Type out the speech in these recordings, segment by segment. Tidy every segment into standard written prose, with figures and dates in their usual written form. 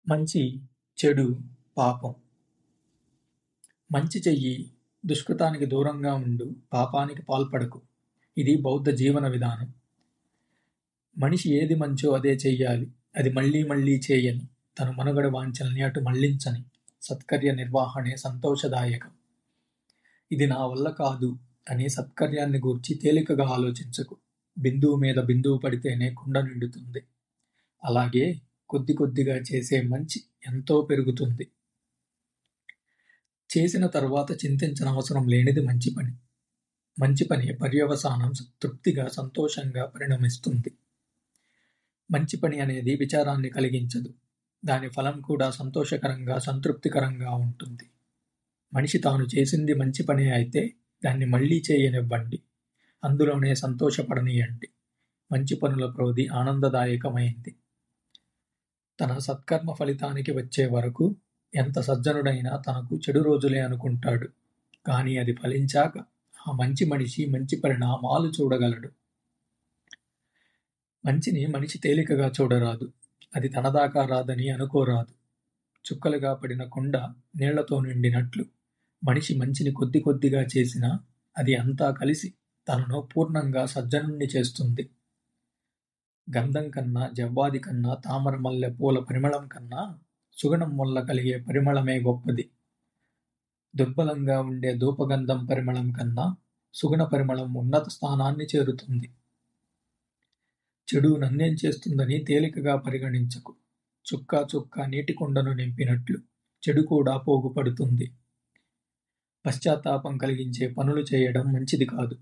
మంచి, చెడు, పాపం. మంచి చెయ్యి, దుష్కృతానికి దూరంగా ఉండు, పాపానికి పాల్పడకు. ఇది బౌద్ధ జీవన విధానం. మనిషి ఏది మంచో అదే చెయ్యాలి. అది మళ్ళీ మళ్ళీ చేయని, తన మనుగడ వాంఛల్ని అటు మళ్ళించని సత్కర్య నిర్వహణే సంతోషదాయకం. ఇది నా వల్ల కాదు అని సత్కర్యాన్ని గూర్చి తేలికగా ఆలోచించకు. బిందువు మీద బిందువు పడితేనే కుండ నిండుతుంది. అలాగే కొద్ది కొద్దిగా చేసే మంచి ఎంతో పెరుగుతుంది. చేసిన తరువాత చింతించనవసరం లేనిది మంచి పని. మంచి పని పర్యవసానం తృప్తిగా, సంతోషంగా పరిణమిస్తుంది. మంచి పని అనేది విచారాన్ని కలిగించదు. దాని ఫలం కూడా సంతోషకరంగా, సంతృప్తికరంగా ఉంటుంది. మనిషి తాను చేసింది మంచి పనే అయితే దాన్ని మళ్ళీ చేయనివ్వండి. అందులోనే సంతోషపడనీయండి. మంచి పనుల ప్రోధి ఆనందదాయకమైంది. తన సత్కర్మ ఫలితానికి వచ్చే వరకు ఎంత సజ్జనుడైనా తనకు చెడు రోజులే అనుకుంటాడు. కానీ అది ఫలించాక ఆ మంచి మనిషి మంచి పరిణామాలు చూడగలడు. మంచిని మనిషి తేలికగా చూడరాదు. అది తనదాకా రాదని అనుకోరాదు. చుక్కలుగా పడిన కొండ నీళ్లతో నిండినట్లు మనిషి మంచిని కొద్ది కొద్దిగా చేసినా అది అంతా కలిసి తనను పూర్ణంగా సజ్జనుణ్ణి చేస్తుంది. గంధం కన్నా, జవ్వాది కన్నా, తామర మల్లె పూల పరిమళం కన్నా సుగణం వల్ల కలిగే పరిమళమే గొప్పది. దుర్బలంగా ఉండే ధూపగంధం పరిమళం కన్నా సుగుణ పరిమళం ఉన్నత స్థానాన్ని చేరుతుంది. చెడు నన్నేం చేస్తుందని తేలికగా పరిగణించకు. చుక్క చుక్క నీటి కుండను నింపినట్లు చెడు కూడా పోగుపడుతుంది. పశ్చాత్తాపం కలిగించే పనులు చేయడం మంచిది కాదు.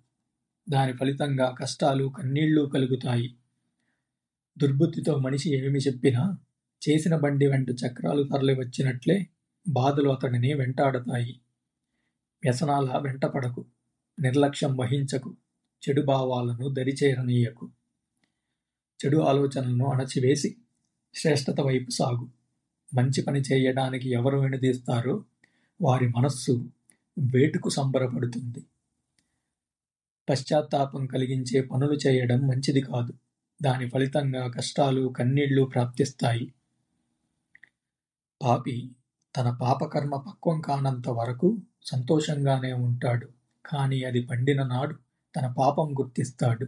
దాని ఫలితంగా కష్టాలు, కన్నీళ్లు కలుగుతాయి. దుర్బుద్ధితో మనిషి ఏమి చెప్పినా చేసిన బండి వెంట చక్రాలు తరలి వచ్చినట్లే బాధలు అతడిని వెంటాడతాయి. వ్యసనాల వెంటపడకు. నిర్లక్ష్యం వహించకు. చెడు భావాలను దరిచేరనీయకు. చెడు ఆలోచనలను అణచివేసి శ్రేష్టత వైపు సాగు. మంచి పని చేయడానికి ఎవరు వెనుదీస్తారో వారి మనస్సు వేటుకు సంబరపడుతుంది. పశ్చాత్తాపం కలిగించే పనులు చేయడం మంచిది కాదు. దాని ఫలితంగా కష్టాలు, కన్నీళ్లు ప్రాప్తిస్తాయి. పాపి తన పాపకర్మ పక్వం కానంత వరకు సంతోషంగానే ఉంటాడు. కానీ అది పండిన నాడు తన పాపం గుర్తిస్తాడు.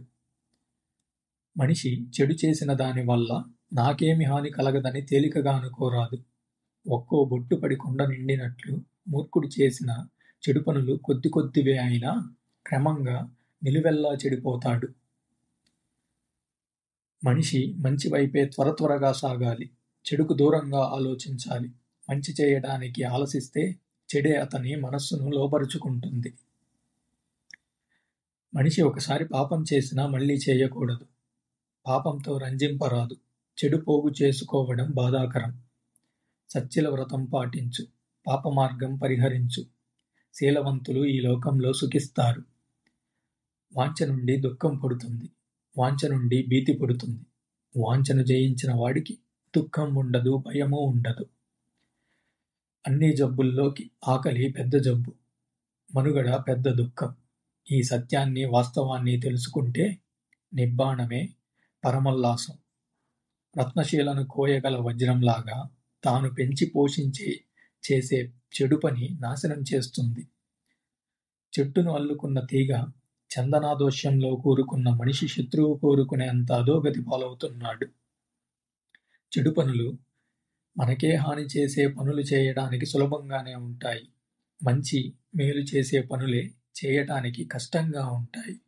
మనిషి చెడు చేసిన దాని వల్ల నాకేమి హాని కలగదని తేలికగా అనుకోరాదు. ఒక్కో బొట్టు పడి కొండ నిండినట్లు మూర్ఖుడు చేసిన చెడు పనులు కొద్ది కొద్దివే అయినా క్రమంగా నిలువెల్లా చెడిపోతాడు. మనిషి మంచి వైపే త్వర త్వరగా సాగాలి. చెడుకు దూరంగా ఆలోచించాలి. మంచి చేయడానికి ఆలసిస్తే చెడే అతని మనస్సును లోబరుచుకుంటుంది. మనిషి ఒకసారి పాపం చేసినా మళ్ళీ చేయకూడదు. పాపంతో రంజింపరాదు. చెడు పోగు చేసుకోవడం బాధాకరం. సత్యల వ్రతం పాటించు. పాపమార్గం పరిహరించు. శీలవంతులు ఈ లోకంలో సుఖిస్తారు. వాంఛ నుండి దుఃఖం పుడుతుంది. వాంఛ నుండి భీతి పుడుతుంది. వాంఛను జయించిన వాడికి దుఃఖం ఉండదు, భయము ఉండదు. అన్ని జబ్బుల్లోకి ఆకలి పెద్ద జబ్బు. మనుగడ పెద్ద దుఃఖం. ఈ సత్యాన్ని, వాస్తవాన్ని తెలుసుకుంటే నిబ్బాణమే పరమోల్లాసం. రత్నశీలను కోయగల వజ్రంలాగా తాను పెంచి పోషించి చేసే చెడు పని నాశనం చేస్తుంది. చెట్టును అల్లుకున్న తీగ చందనాదోష్యంలో కూరుకున్న మనిషి శత్రువు కోరుకునేంత అధోగతి పాలవుతున్నాడు. చెడు పనులు మనకే హాని చేసే పనులు చేయడానికి సులభంగానే ఉంటాయి. మంచి, మేలు చేసే పనులే చేయటానికి కష్టంగా ఉంటాయి.